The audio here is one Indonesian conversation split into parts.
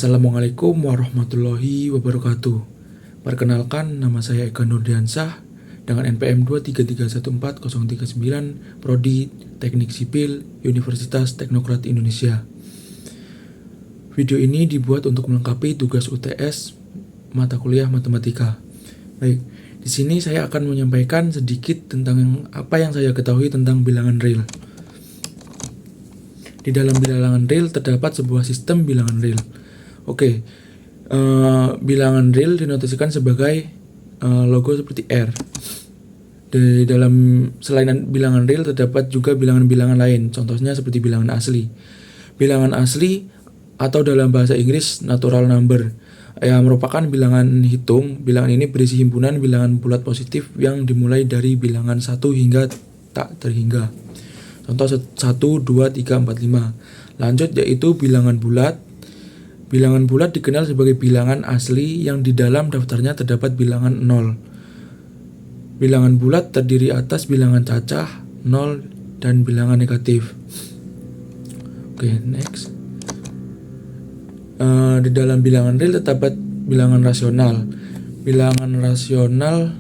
Assalamualaikum warahmatullahi wabarakatuh. Perkenalkan, nama saya Eka Nurdiansyah dengan NPM 23314-039, Prodi Teknik Sipil, Universitas Teknokrat Indonesia. Video ini dibuat untuk melengkapi tugas UTS mata kuliah matematika. Baik, di sini saya akan menyampaikan sedikit tentang apa yang saya ketahui tentang bilangan real. Di dalam bilangan real terdapat sebuah sistem bilangan real. Oke, bilangan real dinotasikan sebagai logo seperti R. Di dalam selain bilangan real terdapat juga bilangan-bilangan lain, contohnya seperti bilangan asli. Bilangan asli atau dalam bahasa Inggris natural number merupakan bilangan hitung. Bilangan ini berisi himpunan bilangan bulat positif yang dimulai dari bilangan 1 hingga tak terhingga. Contoh 1, 2, 3, 4, 5. Lanjut yaitu bilangan bulat. Bilangan bulat dikenal sebagai bilangan asli yang di dalam daftarnya terdapat bilangan 0. Bilangan bulat terdiri atas bilangan cacah, 0, dan bilangan negatif. Oke, next. Di dalam bilangan real terdapat bilangan rasional. Bilangan rasional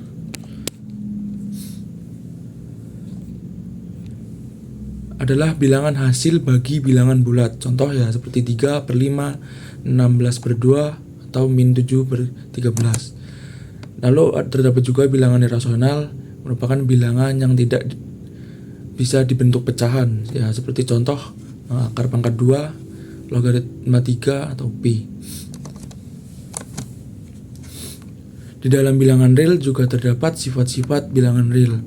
adalah bilangan hasil bagi bilangan bulat. Contoh ya seperti 3/5, 16/2, atau -7/13. Lalu terdapat juga bilangan irasional, merupakan bilangan yang tidak bisa dibentuk pecahan, ya seperti contoh akar pangkat 2, logaritma 3, atau pi. Di dalam bilangan real juga terdapat sifat-sifat bilangan real.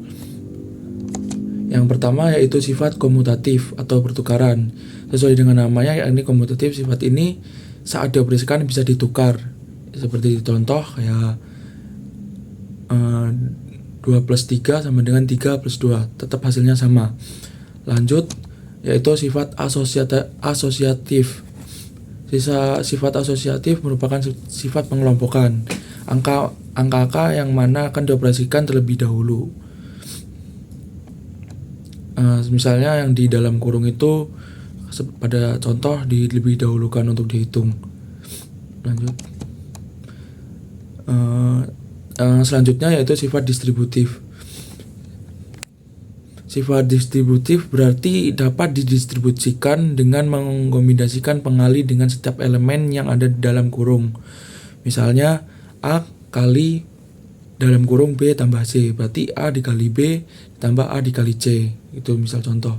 Yang pertama yaitu sifat komutatif atau pertukaran. Sesuai dengan namanya, yakni komutatif, sifat ini saat dioperasikan bisa ditukar. Seperti contoh kayak 2 plus 3 sama dengan 3 plus 2, tetap hasilnya sama. Lanjut yaitu sifat asosiatif. Sifat asosiatif merupakan sifat pengelompokan. Angka-angka yang mana akan dioperasikan terlebih dahulu. Misalnya yang di dalam kurung itu pada contoh lebih dahulukan untuk dihitung. Lanjut. Selanjutnya yaitu sifat distributif. Sifat distributif berarti dapat didistribusikan dengan mengkombinasikan pengali dengan setiap elemen yang ada di dalam kurung. Misalnya A kali dalam kurung B tambah C, berarti A dikali B tambah A dikali C. Itu misal contoh.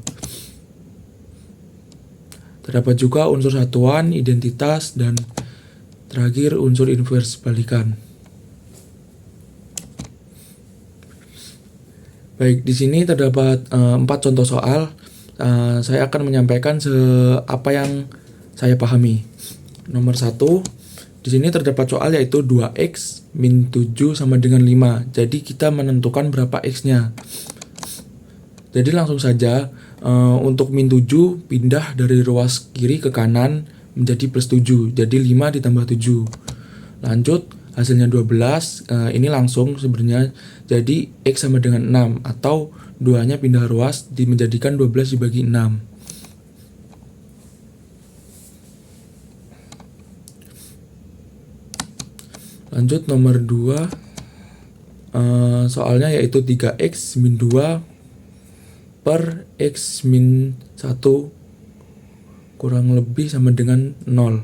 Terdapat juga unsur satuan, identitas, dan terakhir unsur invers balikan. Baik, di sini terdapat 4 contoh soal. Saya akan menyampaikan apa yang saya pahami. Nomor 1, di sini terdapat soal yaitu 2x min 7 sama dengan 5. Jadi kita menentukan berapa x-nya. Jadi langsung saja untuk min 7 pindah dari ruas kiri ke kanan menjadi plus 7. Jadi 5 ditambah 7. Lanjut hasilnya 12. Ini langsung sebenarnya jadi x sama dengan 6, atau 2-nya pindah ruas menjadikan 12 dibagi 6. Lanjut nomor 2. Soalnya yaitu 3x min 2 per x min 1 kurang lebih sama dengan 0.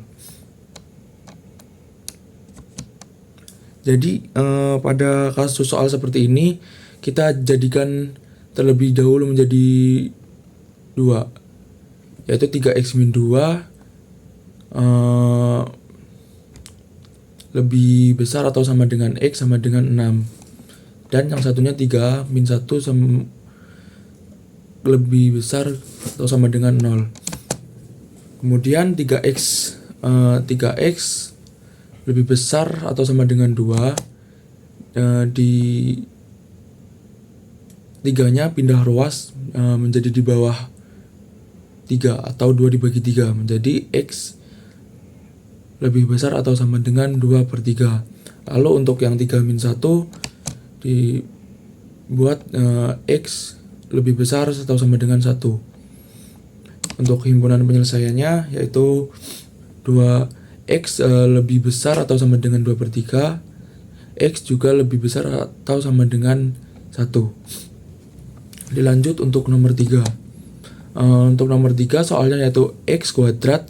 Jadi pada kasus soal seperti ini kita jadikan terlebih dahulu menjadi 2, yaitu 3x min 2 lebih besar atau sama dengan x sama dengan 6. Dan yang satunya 3 min 1 lebih besar atau sama dengan 0. Kemudian 3x lebih besar atau sama dengan 2. Di 3-nya pindah ruas menjadi di bawah 3, atau 2 dibagi 3 menjadi x lebih besar atau sama dengan 2/3. Lalu untuk yang 3 min 1 dibuat x lebih besar atau sama dengan 1. Untuk himpunan penyelesaiannya yaitu 2 X lebih besar atau sama dengan 2/3, X juga lebih besar atau sama dengan 1. Dilanjut untuk nomor 3. Untuk nomor 3 soalnya yaitu X kuadrat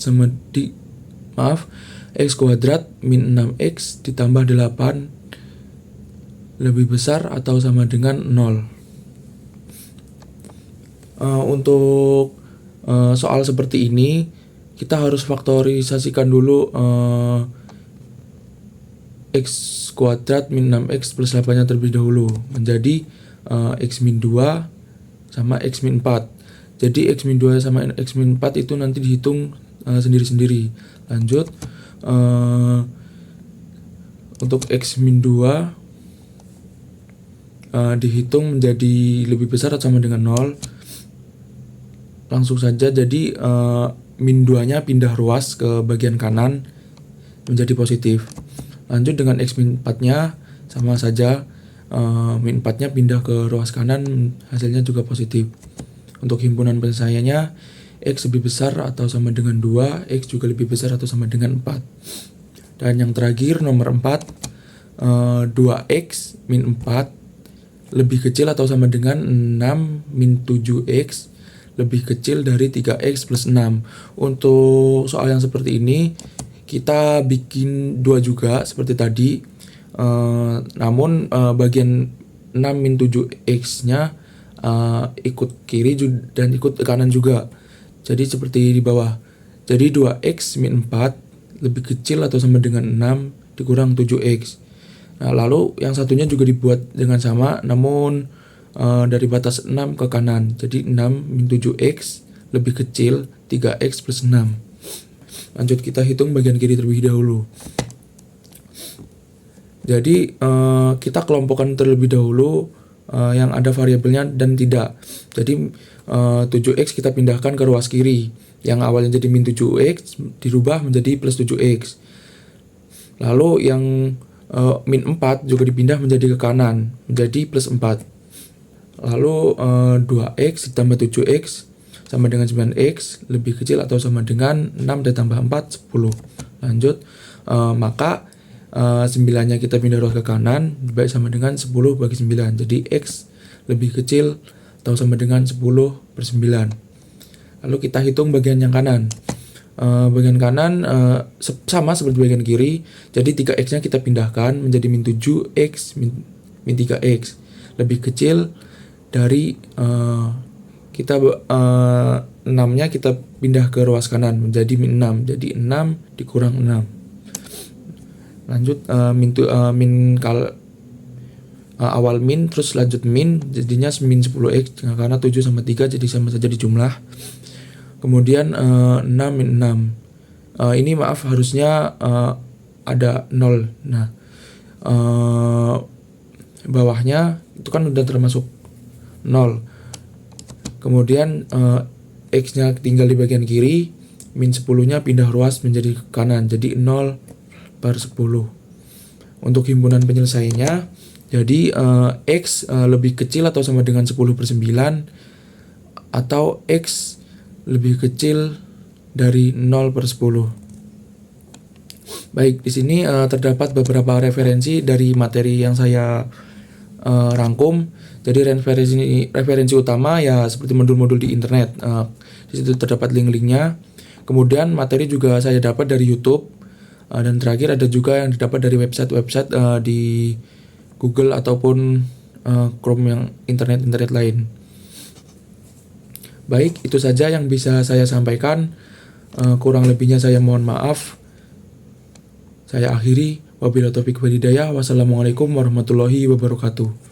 X kuadrat min 6X ditambah 8 lebih besar atau sama dengan 0. Untuk soal seperti ini kita harus faktorisasikan dulu X kuadrat min 6X plus 8 nya terlebih dahulu menjadi X min 2 sama X min 4. Jadi X min 2 sama X min 4 itu nanti dihitung sendiri-sendiri. Lanjut untuk X min 2 dihitung menjadi lebih besar atau sama dengan 0. Langsung saja, jadi min 2 nya pindah ruas ke bagian kanan menjadi positif. Lanjut dengan X min 4 nya sama saja, min 4 nya pindah ke ruas kanan, hasilnya juga positif. Untuk himpunan penyelesaiannya, X lebih besar atau sama dengan 2, X juga lebih besar atau sama dengan 4. Dan yang terakhir nomor 4, 2X min 4 lebih kecil atau sama dengan 6 min 7X lebih kecil dari 3X plus 6. Untuk soal yang seperti ini kita bikin 2 juga seperti tadi, namun bagian 6 min 7X nya ikut kiri dan ikut ke kanan juga. Jadi seperti di bawah. Jadi 2X min 4 lebih kecil atau sama dengan 6 dikurang 7X. Nah, lalu yang satunya juga dibuat dengan sama, namun dari batas 6 ke kanan. Jadi 6 min 7X lebih kecil 3X plus 6. Lanjut kita hitung bagian kiri terlebih dahulu. Jadi kita kelompokkan terlebih dahulu yang ada variabelnya dan tidak. Jadi 7X kita pindahkan ke ruas kiri. Yang awalnya jadi min 7X dirubah menjadi plus 7X. Lalu yang min 4 juga dipindah menjadi ke kanan, menjadi plus 4. Lalu 2X ditambah 7X sama dengan 9X lebih kecil atau sama dengan 6 ditambah 4, 10. Lanjut, maka 9-nya kita pindah ruas ke kanan, baik sama dengan 10 bagi 9. Jadi X lebih kecil atau sama dengan 10 per 9. Lalu kita hitung bagian yang kanan. Bagian kanan sama seperti bagian kiri. Jadi 3X-nya kita pindahkan menjadi min 7X min 3X lebih kecil dari kita 6-nya kita pindah ke ruas kanan menjadi min 6. Jadi 6 dikurang 6. Lanjut awal min terus lanjut min, jadinya min 10X karena 7 sama 3 jadi sama saja di jumlah. Kemudian 6 min 6. Ini maaf harusnya ada 0. Nah, bawahnya itu kan udah termasuk 0. Kemudian X-nya tinggal di bagian kiri, min 10-nya pindah ruas menjadi ke kanan, jadi 0 per 10. Untuk himpunan penyelesaiannya, jadi X lebih kecil atau sama dengan 10 per 9, atau X lebih kecil dari 0 per 10. Baik, di sini terdapat beberapa referensi dari materi yang saya rangkum. Jadi referensi utama ya seperti modul-modul di internet. Di situ terdapat link-linknya. Kemudian materi juga saya dapat dari YouTube. Dan terakhir ada juga yang didapat dari website-website di Google ataupun Chrome yang internet lain. Baik, itu saja yang bisa saya sampaikan. Kurang lebihnya saya mohon maaf. Saya akhiri. Wabillahi taufiq wal hidayah. Wassalamualaikum warahmatullahi wabarakatuh.